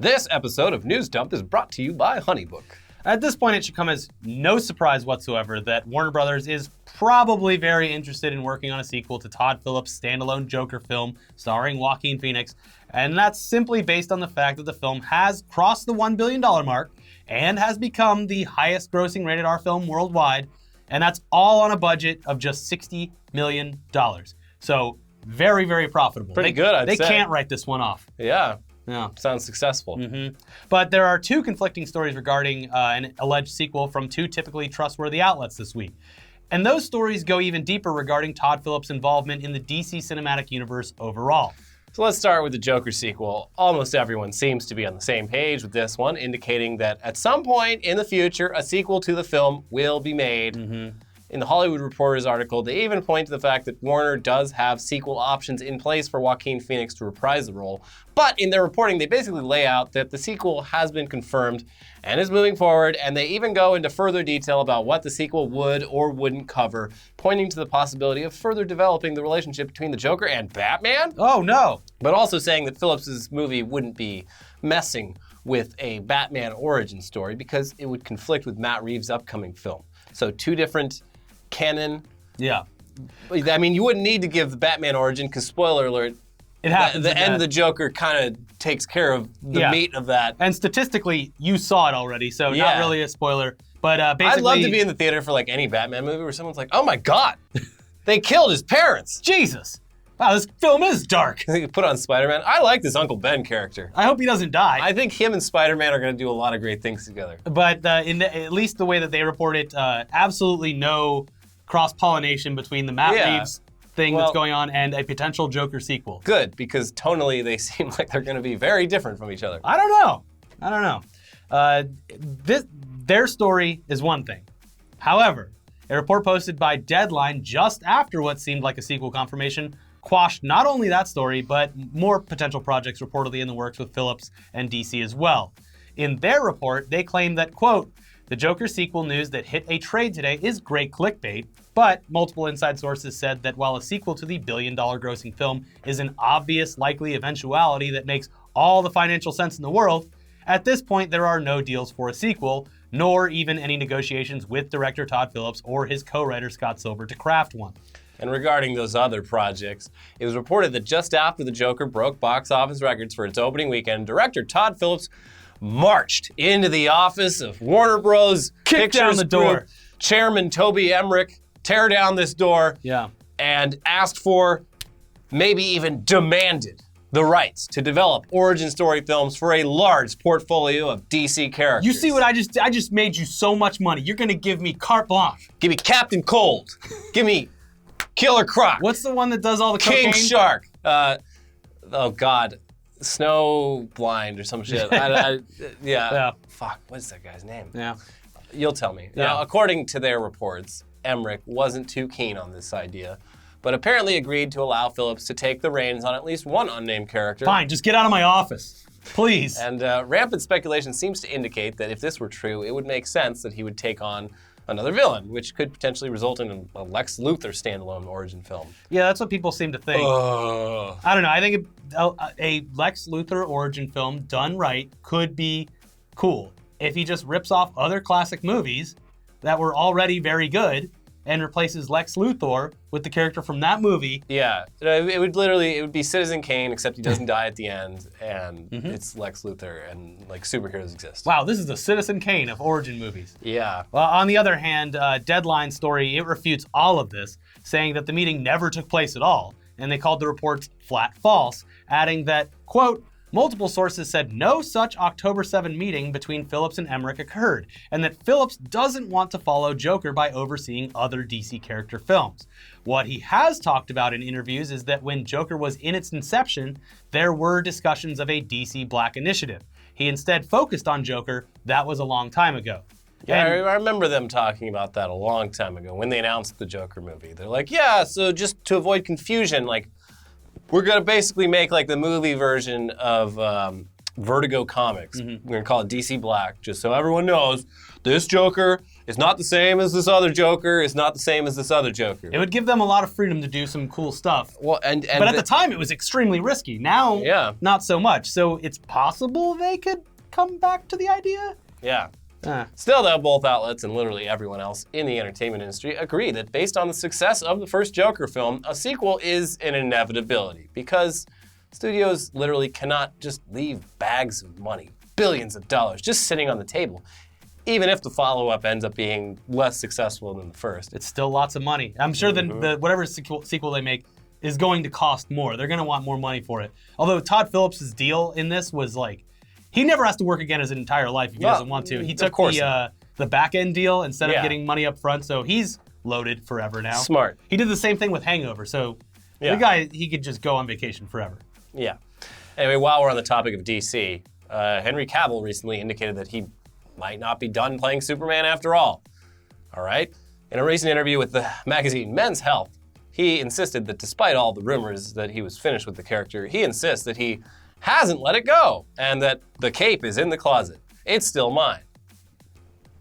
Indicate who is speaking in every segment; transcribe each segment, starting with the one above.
Speaker 1: This episode of News Dump is brought to you by HoneyBook.
Speaker 2: At this point, it should come as no surprise whatsoever that Warner Brothers is probably very interested in working on a sequel to Todd Phillips' standalone Joker film starring Joaquin Phoenix, and that's simply based on the fact that the film has crossed the $1 billion mark and has become the highest grossing rated R film worldwide, and that's all on a budget of just $60 million. So very, very profitable.
Speaker 1: Pretty good, I'd say.
Speaker 2: They can't write this one off.
Speaker 1: Yeah.
Speaker 2: Yeah.
Speaker 1: Sounds successful.
Speaker 2: Mm-hmm. But there are two conflicting stories regarding an alleged sequel from two typically trustworthy outlets this week. And those stories go even deeper regarding Todd Phillips' involvement in the DC cinematic universe overall.
Speaker 1: So let's start with the Joker sequel. Almost everyone seems to be on the same page with this one, indicating that at some point in the future, a sequel to the film will be made.
Speaker 2: Mm-hmm.
Speaker 1: In the Hollywood Reporter's article, they even point to the fact that Warner does have sequel options in place for Joaquin Phoenix to reprise the role. But in their reporting, they basically lay out that the sequel has been confirmed and is moving forward, and they even go into further detail about what the sequel would or wouldn't cover, pointing to the possibility of further developing the relationship between the Joker and Batman.
Speaker 2: Oh, no.
Speaker 1: But also saying that Phillips' movie wouldn't be messing with a Batman origin story because it would conflict with Matt Reeves' upcoming film. So two different canon.
Speaker 2: Yeah.
Speaker 1: I mean, you wouldn't need to give the Batman origin because, spoiler alert,
Speaker 2: It happens.
Speaker 1: the end of the Joker kind of takes care of the meat of that.
Speaker 2: And statistically, you saw it already, so
Speaker 1: Yeah.
Speaker 2: not really a spoiler. But basically,
Speaker 1: I'd love to be in the theater for like any Batman movie where someone's like, oh my God, they killed his parents.
Speaker 2: Jesus. Wow, this film is dark.
Speaker 1: They could put on Spider-Man. I like this Uncle Ben character.
Speaker 2: I hope he doesn't die.
Speaker 1: I think him and Spider-Man are going to do a lot of great things together.
Speaker 2: But at least the way that they report it, absolutely no cross-pollination between the Matt Reeves thing that's going on and a potential Joker sequel.
Speaker 1: Good, because tonally they seem like they're going to be very different from each other.
Speaker 2: I don't know. Their story is one thing. However, a report posted by Deadline just after what seemed like a sequel confirmation quashed not only that story, but more potential projects reportedly in the works with Phillips and DC as well. In their report, they claim that, quote, the Joker sequel news that hit a trade today is great clickbait, but multiple inside sources said that while a sequel to the billion-dollar grossing film is an obvious likely eventuality that makes all the financial sense in the world, at this point there are no deals for a sequel, nor even any negotiations with director Todd Phillips or his co-writer Scott Silver to craft one.
Speaker 1: And regarding those other projects, it was reported that just after The Joker broke box office records for its opening weekend, director Todd Phillips marched into the office of Warner Bros.
Speaker 2: Kicked down the door.
Speaker 1: Chairman Toby Emmerich, tear down this door, and asked for, maybe even demanded, the rights to develop origin story films for a large portfolio of DC characters.
Speaker 2: You see what I just made you so much money. You're gonna give me carte blanche.
Speaker 1: Give me Captain Cold. Give me Killer Croc.
Speaker 2: What's the one that does all the
Speaker 1: King
Speaker 2: cocaine?
Speaker 1: Shark. Oh God, Snow Blind or some shit. Yeah. Fuck, what's that guy's name?
Speaker 2: Yeah.
Speaker 1: You'll tell me.
Speaker 2: Yeah.
Speaker 1: Now, according to their reports, Emmerich wasn't too keen on this idea, but apparently agreed to allow Phillips to take the reins on at least one unnamed character.
Speaker 2: Fine, just get out of my office, please.
Speaker 1: And rampant speculation seems to indicate that if this were true, it would make sense that he would take on another villain, which could potentially result in a Lex Luthor standalone origin film.
Speaker 2: Yeah, that's what people seem to think. I don't know. I think a Lex Luthor origin film done right could be cool if he just rips off other classic movies that were already very good and replaces Lex Luthor with the character from that movie.
Speaker 1: Yeah, it would be Citizen Kane, except he doesn't die at the end, and it's Lex Luthor, and like superheroes exist.
Speaker 2: Wow, this is the Citizen Kane of origin movies.
Speaker 1: Yeah.
Speaker 2: Well, on the other hand, Deadline story, it refutes all of this, saying that the meeting never took place at all, and they called the reports flat false, adding that, quote, multiple sources said no such October 7 meeting between Phillips and Emmerich occurred, and that Phillips doesn't want to follow Joker by overseeing other DC character films. What he has talked about in interviews is that when Joker was in its inception, there were discussions of a DC Black initiative. He instead focused on Joker. That was a long time ago.
Speaker 1: Yeah, I remember them talking about that a long time ago when they announced the Joker movie. They're like, yeah, so just to avoid confusion, like, we're gonna basically make like the movie version of Vertigo Comics. We're going to call it DC Black, just so everyone knows this Joker is not the same as this other Joker, is not the same as this other Joker.
Speaker 2: It would give them a lot of freedom to do some cool stuff.
Speaker 1: Well, and
Speaker 2: but at the time, it was extremely risky. Now,
Speaker 1: Yeah.
Speaker 2: not so much. So it's possible they could come back to the idea?
Speaker 1: Yeah. Still, though, both outlets and literally everyone else in the entertainment industry agree that based on the success of the first Joker film, a sequel is an inevitability because studios literally cannot just leave bags of money, billions of dollars, just sitting on the table, even if the follow-up ends up being less successful than the first.
Speaker 2: It's still lots of money. I'm sure the whatever sequel they make is going to cost more. They're going to want more money for it. Although Todd Phillips' deal in this was like, he never has to work again his entire life if he doesn't want to. He took the back-end deal instead of getting money up front, so he's loaded forever now.
Speaker 1: Smart.
Speaker 2: He did the same thing with Hangover, so the guy, he could just go on vacation forever.
Speaker 1: Yeah. Anyway, while we're on the topic of DC, Henry Cavill recently indicated that he might not be done playing Superman after all. All right? In a recent interview with the magazine Men's Health, he insisted that despite all the rumors that he was finished with the character, he insists that he hasn't let it go, and that the cape is in the closet. It's still mine.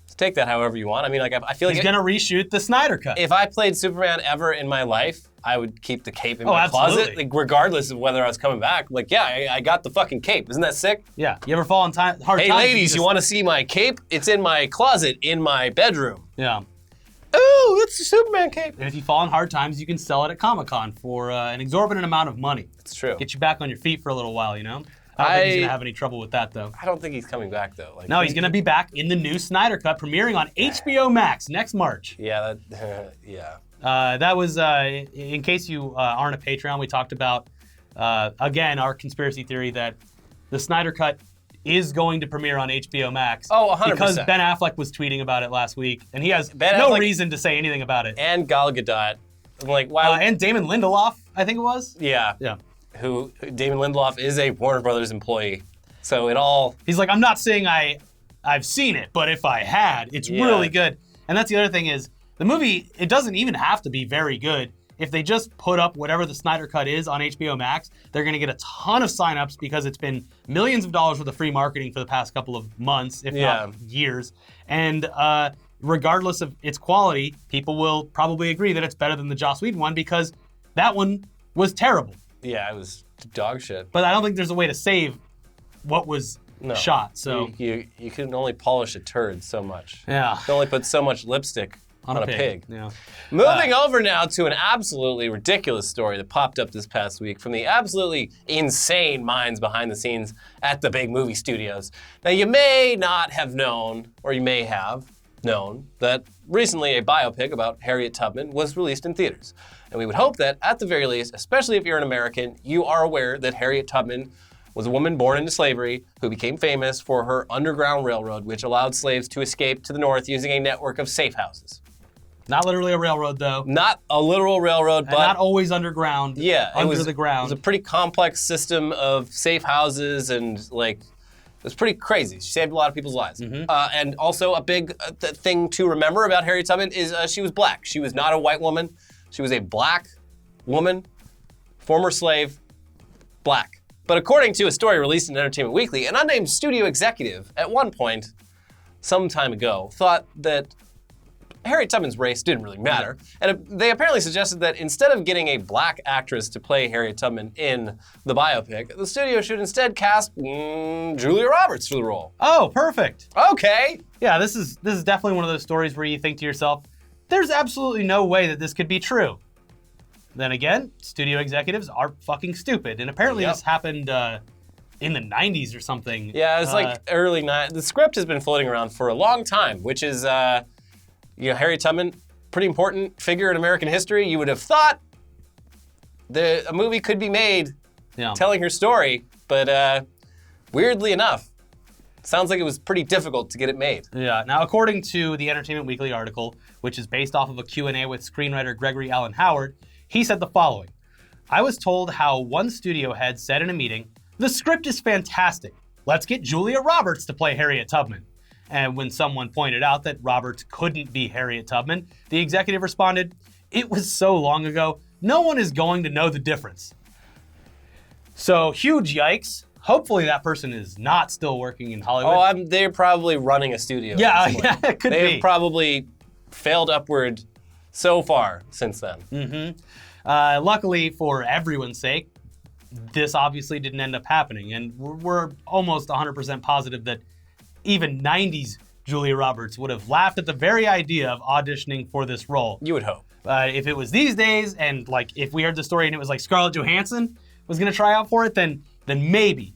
Speaker 1: So take that however you want. I mean, like, I feel like
Speaker 2: he's gonna reshoot the Snyder Cut.
Speaker 1: If I played Superman ever in my life, I would keep the cape in my closet, like, regardless of whether I was coming back. Like, yeah, I got the fucking cape. Isn't that sick?
Speaker 2: Yeah. You ever fall in hard times?
Speaker 1: Hey, ladies, you want to see my cape? It's in my closet in my bedroom.
Speaker 2: Yeah.
Speaker 1: Ooh, it's the Superman cape.
Speaker 2: And if you fall in hard times, you can sell it at Comic-Con for an exorbitant amount of money.
Speaker 1: It's true.
Speaker 2: Get you back on your feet for a little while, you know? I don't think he's going to have any trouble with that, though.
Speaker 1: I don't think he's coming back, though. Like,
Speaker 2: no, he's going to be back in the new Snyder Cut, premiering on HBO Max next March.
Speaker 1: Yeah, yeah.
Speaker 2: That was, in case you aren't a Patreon, we talked about, again, our conspiracy theory that the Snyder Cut is going to premiere on HBO Max.
Speaker 1: Oh, 100%.
Speaker 2: Because Ben Affleck was tweeting about it last week, and he has reason to say anything about it.
Speaker 1: And Gal Gadot. I'm like, wow.
Speaker 2: And Damon Lindelof, I think it was.
Speaker 1: Yeah.
Speaker 2: Yeah.
Speaker 1: Who, Damon Lindelof is a Warner Brothers employee. So it all...
Speaker 2: He's like, I'm not saying I've seen it, but if I had, it's really good. And that's the other thing is, the movie, it doesn't even have to be very good. If they just put up whatever the Snyder Cut is on HBO Max, they're going to get a ton of signups because it's been millions of dollars worth of free marketing for the past couple of months, if not years. And regardless of its quality, people will probably agree that it's better than the Joss Whedon one because that one was terrible.
Speaker 1: Yeah, it was dog shit.
Speaker 2: But I don't think there's a way to save what was shot. So
Speaker 1: you can only polish a turd so much.
Speaker 2: Yeah.
Speaker 1: You can only put so much lipstick on a pig.
Speaker 2: Yeah.
Speaker 1: Moving over now to an absolutely ridiculous story that popped up this past week from the absolutely insane minds behind the scenes at the big movie studios. Now, you may not have known, or you may have known, that recently a biopic about Harriet Tubman was released in theaters. And we would hope that, at the very least, especially if you're an American, you are aware that Harriet Tubman was a woman born into slavery who became famous for her Underground Railroad, which allowed slaves to escape to the north using a network of safe houses.
Speaker 2: Not literally a railroad, though.
Speaker 1: Not a literal railroad, but...
Speaker 2: not always underground.
Speaker 1: Yeah.
Speaker 2: Under the ground.
Speaker 1: It was a pretty complex system of safe houses and, like, it was pretty crazy. She saved a lot of people's lives. And also a big thing to remember about Harriet Tubman is she was black. She was not a white woman. She was a black woman, former slave, black. But according to a story released in Entertainment Weekly, an unnamed studio executive at one point, some time ago, thought that Harriet Tubman's race didn't really matter. And they apparently suggested that instead of getting a black actress to play Harriet Tubman in the biopic, the studio should instead cast Julia Roberts for the role.
Speaker 2: Oh, perfect.
Speaker 1: Okay.
Speaker 2: Yeah, this is definitely one of those stories where you think to yourself, there's absolutely no way that this could be true. Then again, studio executives are fucking stupid. And apparently this happened in the 90s or something.
Speaker 1: Yeah, it's like early 90s. The script has been floating around for a long time, which is... Harriet Tubman, pretty important figure in American history. You would have thought a movie could be made telling her story, but weirdly enough, sounds like it was pretty difficult to get it made.
Speaker 2: Yeah. Now, according to the Entertainment Weekly article, which is based off of a Q&A with screenwriter Gregory Allen Howard, he said the following. I was told how one studio head said in a meeting, the script is fantastic. Let's get Julia Roberts to play Harriet Tubman. And when someone pointed out that Roberts couldn't be Harriet Tubman, the executive responded, it was so long ago, no one is going to know the difference. So huge yikes. Hopefully that person is not still working in Hollywood.
Speaker 1: Oh, they're probably running a studio.
Speaker 2: yeah, it could be.
Speaker 1: They've probably failed upward so far since then.
Speaker 2: Luckily, for everyone's sake, this obviously didn't end up happening. And we're almost 100% positive that even 90s Julia Roberts would have laughed at the very idea of auditioning for this role.
Speaker 1: You would hope.
Speaker 2: If it was these days, and like if we heard the story and it was like Scarlett Johansson was going to try out for it, then maybe,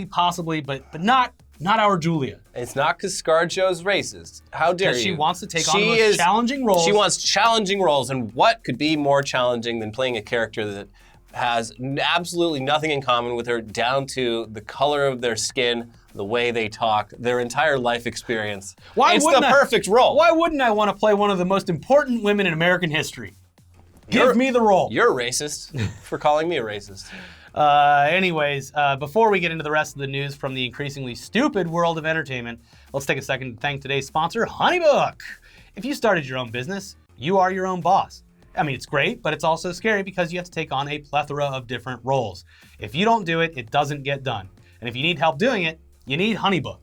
Speaker 2: possibly, but not our Julia.
Speaker 1: It's not because ScarJo's racist. How dare you?
Speaker 2: Because she wants to take on the most challenging roles.
Speaker 1: She wants challenging roles, and what could be more challenging than playing a character that has absolutely nothing in common with her, down to the color of their skin, the way they talk, their entire life experience. It's the perfect role.
Speaker 2: Why wouldn't I want to play one of the most important women in American history? Give me the role.
Speaker 1: You're racist for calling me a racist.
Speaker 2: Anyways, before we get into the rest of the news from the increasingly stupid world of entertainment, let's take a second to thank today's sponsor, HoneyBook. If you started your own business, you are your own boss. I mean, it's great, but it's also scary because you have to take on a plethora of different roles. If you don't do it, it doesn't get done. And if you need help doing it, you need HoneyBook.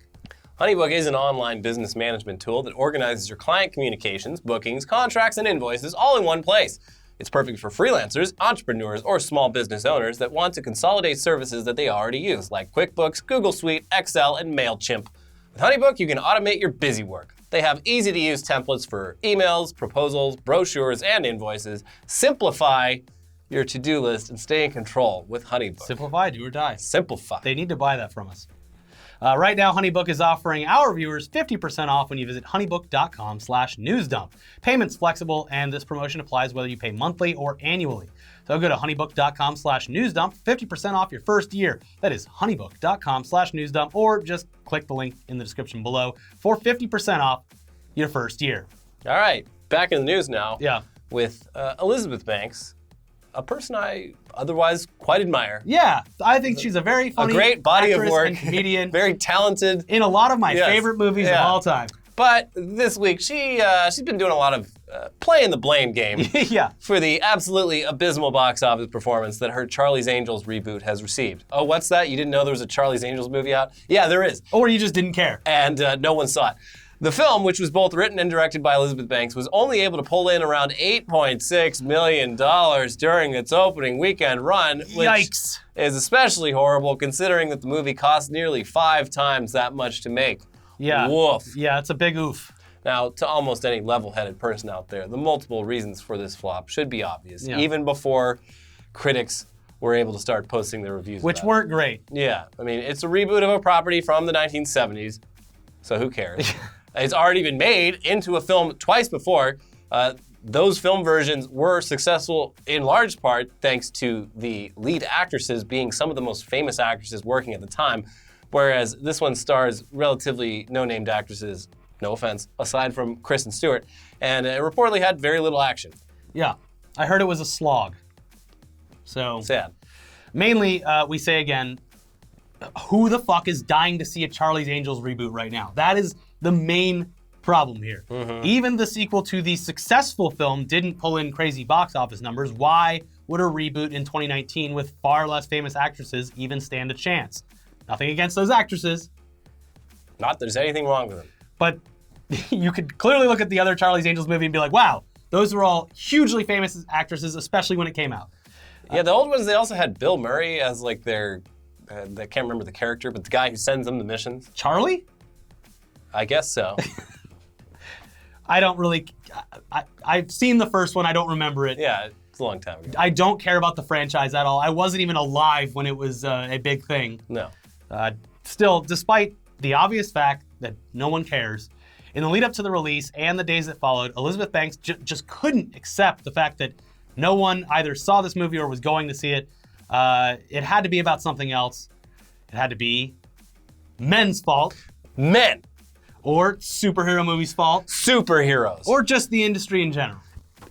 Speaker 1: HoneyBook is an online business management tool that organizes your client communications, bookings, contracts, and invoices all in one place. It's perfect for freelancers, entrepreneurs, or small business owners that want to consolidate services that they already use, like QuickBooks, Google Suite, Excel, and MailChimp. With HoneyBook, you can automate your busy work. They have easy-to-use templates for emails, proposals, brochures, and invoices. Simplify your to-do list and stay in control with HoneyBook.
Speaker 2: Simplify, do or die.
Speaker 1: Simplify.
Speaker 2: They need to buy that from us. Right now, HoneyBook is offering our viewers 50% off when you visit honeybook.com/newsdump. Payment's flexible, and this promotion applies whether you pay monthly or annually. So go to honeybook.com/newsdump, 50% off your first year. That is honeybook.com/newsdump, or just click the link in the description below for 50% off your first year.
Speaker 1: All right, back in the news now.
Speaker 2: Yeah.
Speaker 1: With Elizabeth Banks, a person I otherwise quite admire.
Speaker 2: Yeah, I think she's a very funny,
Speaker 1: a great body of work,
Speaker 2: and comedian,
Speaker 1: very talented,
Speaker 2: in a lot of my favorite movies of all time.
Speaker 1: But this week she's been doing a lot of playing the blame game.
Speaker 2: Yeah.
Speaker 1: For the absolutely abysmal box office performance that her Charlie's Angels reboot has received. Oh, what's that? You didn't know there was a Charlie's Angels movie out? Yeah, there is.
Speaker 2: Or you just didn't care.
Speaker 1: And no one saw it. The film, which was both written and directed by Elizabeth Banks, was only able to pull in around $8.6 million during its opening weekend run, which
Speaker 2: Yikes.
Speaker 1: is especially horrible considering that the movie cost nearly 5 times that much to make.
Speaker 2: Yeah.
Speaker 1: Woof.
Speaker 2: Yeah, it's a big oof.
Speaker 1: Now, to almost any level-headed person out there, the multiple reasons for this flop should be obvious, even before critics were able to start posting their reviews.
Speaker 2: Which weren't great.
Speaker 1: Yeah, I mean, it's a reboot of a property from the 1970s, so who cares? It's already been made into a film twice before. Those film versions were successful in large part thanks to the lead actresses being some of the most famous actresses working at the time, whereas this one stars relatively no-named actresses, no offense, aside from Kristen Stewart, and it reportedly had very little action.
Speaker 2: Yeah, I heard it was a slog. So
Speaker 1: sad.
Speaker 2: Mainly, we say again, who the fuck is dying to see a Charlie's Angels reboot right now? That is the main problem here. Even the sequel to the successful film didn't pull in crazy box office numbers. Why would a reboot in 2019 with far less famous actresses even stand a chance? Nothing against those actresses.
Speaker 1: Not that there's anything wrong with them.
Speaker 2: But you could clearly look at the other Charlie's Angels movie and be like, wow, those were all hugely famous actresses, especially when it came out.
Speaker 1: Yeah, the old ones, they also had Bill Murray as like their, I can't remember the character, but the guy who sends them the missions.
Speaker 2: Charlie?
Speaker 1: I guess so.
Speaker 2: I don't really, I've seen the first one, I don't remember it.
Speaker 1: Yeah, it's a long time ago.
Speaker 2: I don't care about the franchise at all. I wasn't even alive when it was a big thing.
Speaker 1: No.
Speaker 2: Still, despite the obvious fact that no one cares, in the lead up to the release and the days that followed, Elizabeth Banks just couldn't accept the fact that no one either saw this movie or was going to see it. It had to be about something else. It had to be men's fault.
Speaker 1: Men.
Speaker 2: Or superhero movies' fault.
Speaker 1: Superheroes.
Speaker 2: Or just the industry in general.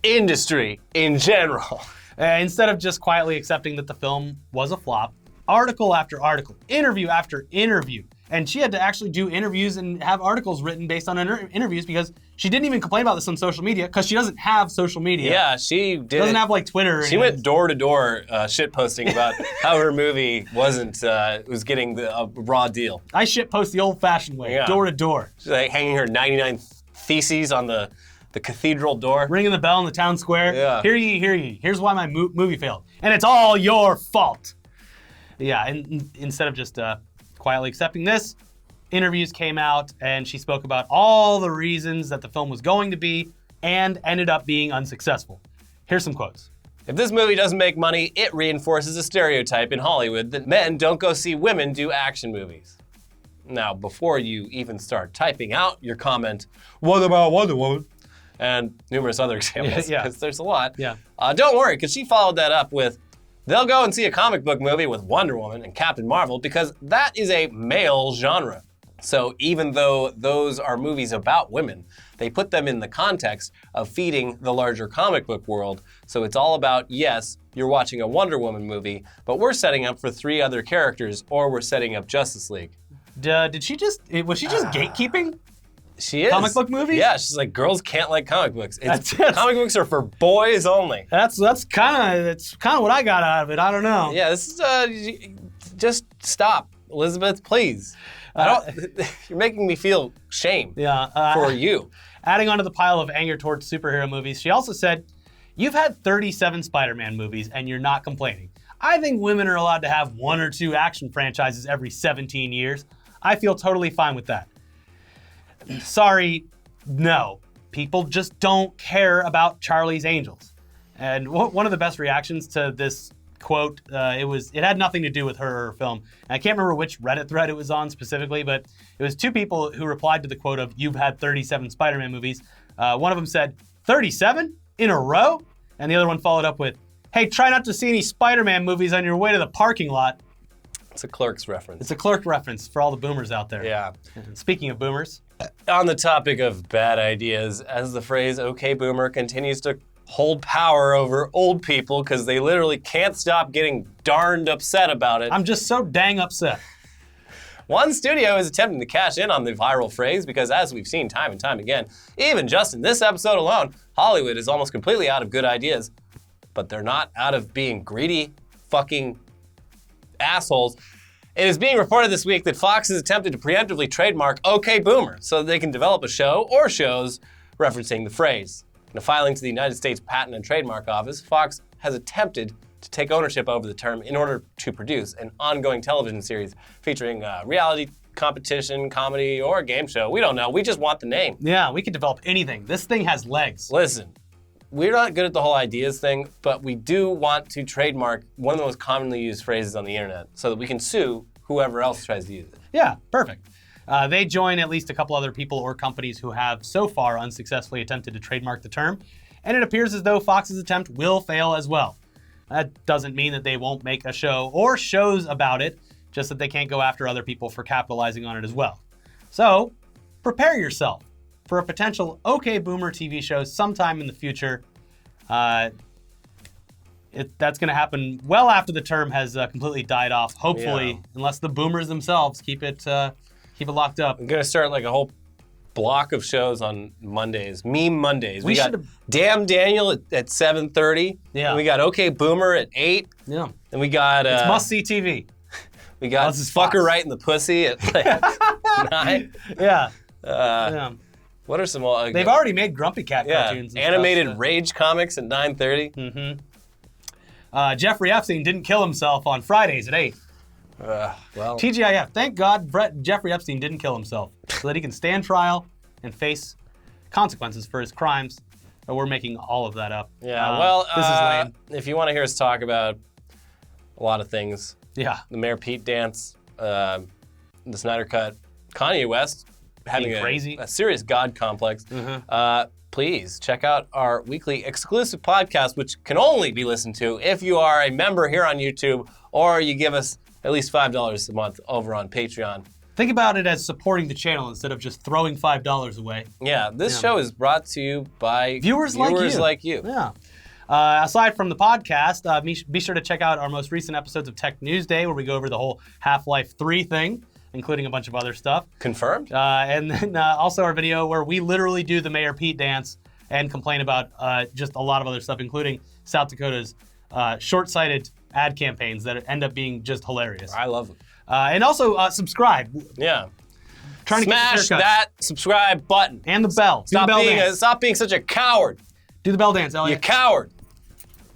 Speaker 1: Industry in general.
Speaker 2: Instead of just quietly accepting that the film was a flop, article after article, interview after interview, And she had to actually do interviews and have articles written based on interviews because she didn't even complain about this on social media because she doesn't have social media.
Speaker 1: Yeah, she did.
Speaker 2: Doesn't have like Twitter.
Speaker 1: She went door to door shit posting about how her movie was getting a raw deal.
Speaker 2: I shit post the old fashioned way, door to door.
Speaker 1: She's like hanging her 99 theses on the cathedral door.
Speaker 2: Ringing the bell in the town square.
Speaker 1: Yeah.
Speaker 2: Hear ye, hear ye. Here's why my movie failed. And it's all your fault. Yeah, and instead of just quietly accepting this, interviews came out and she spoke about all the reasons that the film was going to be and ended up being unsuccessful. Here's some quotes.
Speaker 1: If this movie doesn't make money, it reinforces a stereotype in Hollywood that men don't go see women do action movies. Now, before you even start typing out your comment, what about Wonder Woman? And numerous other examples, because there's a lot.
Speaker 2: Yeah.
Speaker 1: Don't worry, because she followed that up with, they'll go and see a comic book movie with Wonder Woman and Captain Marvel because that is a male genre. So even though those are movies about women, they put them in the context of feeding the larger comic book world. So it's all about, yes, you're watching a Wonder Woman movie, but we're setting up for 3 other characters, or we're setting up Justice League.
Speaker 2: Was she just gatekeeping?
Speaker 1: She is.
Speaker 2: Comic book movies?
Speaker 1: Yeah, she's like, girls can't like comic books. Comic books are for boys only.
Speaker 2: That's kind of what I got out of it. I don't know.
Speaker 1: Yeah, this is just stop, Elizabeth, please. You're making me feel shame for you.
Speaker 2: Adding onto the pile of anger towards superhero movies, she also said, "You've had 37 Spider-Man movies and you're not complaining. I think women are allowed to have 1 or 2 action franchises every 17 years. I feel totally fine with that." Sorry, no. People just don't care about Charlie's Angels. And one of the best reactions to this quote, it had nothing to do with her film. And I can't remember which Reddit thread it was on specifically, but it was 2 people who replied to the quote of, "You've had 37 Spider-Man movies." One of them said, 37 in a row? And the other one followed up with, "Hey, try not to see any Spider-Man movies on your way to the parking lot."
Speaker 1: It's a Clerks reference.
Speaker 2: It's a Clerk reference for all the boomers out there.
Speaker 1: Yeah.
Speaker 2: Speaking of boomers.
Speaker 1: On the topic of bad ideas, as the phrase "okay boomer" continues to hold power over old people because they literally can't stop getting darned upset about it.
Speaker 2: I'm just so dang upset.
Speaker 1: One studio is attempting to cash in on the viral phrase because, as we've seen time and time again, even just in this episode alone, Hollywood is almost completely out of good ideas. But they're not out of being greedy fucking assholes. It is being reported this week that Fox has attempted to preemptively trademark "okay boomer" so that they can develop a show or shows referencing the phrase. In a filing to the United States Patent and Trademark Office, Fox has attempted to take ownership over the term in order to produce an ongoing television series featuring reality competition, comedy, or a game show. We don't know. We just want the name.
Speaker 2: Yeah, we could develop anything. This thing has legs.
Speaker 1: Listen, we're not good at the whole ideas thing, but we do want to trademark one of the most commonly used phrases on the internet so that we can sue whoever else tries to use it.
Speaker 2: Yeah, perfect. They join at least a couple other people or companies who have so far unsuccessfully attempted to trademark the term, and it appears as though Fox's attempt will fail as well. That doesn't mean that they won't make a show or shows about it, just that they can't go after other people for capitalizing on it as well. So, prepare yourself for a potential OK Boomer TV show sometime in the future. That's going to happen well after the term has completely died off, hopefully, unless the boomers themselves keep it locked up.
Speaker 1: I'm going to start like a whole block of shows on Mondays, Meme Mondays. We got Damn Daniel at 7:30.
Speaker 2: Yeah.
Speaker 1: And we got OK Boomer at 8.
Speaker 2: Yeah.
Speaker 1: And we got...
Speaker 2: it's must-see TV.
Speaker 1: We got Fucker Right in the Pussy at like 9.
Speaker 2: Yeah.
Speaker 1: Yeah. What are some...
Speaker 2: They've already made Grumpy Cat cartoons. And
Speaker 1: animated
Speaker 2: stuff,
Speaker 1: Rage comics at 9:30.
Speaker 2: Mm-hmm. Jeffrey Epstein didn't kill himself on Fridays at 8.
Speaker 1: Well,
Speaker 2: TGIF. Thank God Jeffrey Epstein didn't kill himself so that he can stand trial and face consequences for his crimes. But we're making all of that up.
Speaker 1: Yeah,
Speaker 2: this is lame.
Speaker 1: If you want to hear us talk about a lot of things,
Speaker 2: yeah,
Speaker 1: the Mayor Pete dance, the Snyder Cut, Kanye West having a serious God complex, please check out our weekly exclusive podcast, which can only be listened to if you are a member here on YouTube or you give us at least $5 a month over on Patreon.
Speaker 2: Think about it as supporting the channel instead of just throwing $5 away.
Speaker 1: Yeah, this show is brought to you by
Speaker 2: viewers like you. Yeah. Aside from the podcast, be sure to check out our most recent episodes of Tech News Day, where we go over the whole Half-Life 3 thing. including a bunch of other stuff.
Speaker 1: Confirmed?
Speaker 2: And then also our video where we literally do the Mayor Pete dance and complain about just a lot of other stuff, including South Dakota's short-sighted ad campaigns that end up being just hilarious.
Speaker 1: I love them.
Speaker 2: And also subscribe.
Speaker 1: Yeah.
Speaker 2: Trying
Speaker 1: Smash
Speaker 2: to get
Speaker 1: that subscribe button.
Speaker 2: and the bell. Do the bell dance.
Speaker 1: Stop being such a coward.
Speaker 2: Do the bell dance,
Speaker 1: You
Speaker 2: Elliot.
Speaker 1: coward.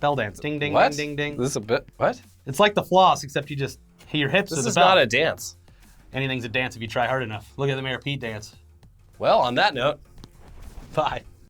Speaker 2: Bell dance. Ding, ding,
Speaker 1: What?
Speaker 2: ding, ding, ding.
Speaker 1: This is a bit, what?
Speaker 2: It's like the floss, except you just hit your hips
Speaker 1: This
Speaker 2: to the
Speaker 1: is
Speaker 2: bell.
Speaker 1: not a dance.
Speaker 2: Anything's a dance if you try hard enough. Look at the Mayor Pete dance.
Speaker 1: Well, on that note,
Speaker 2: Bye.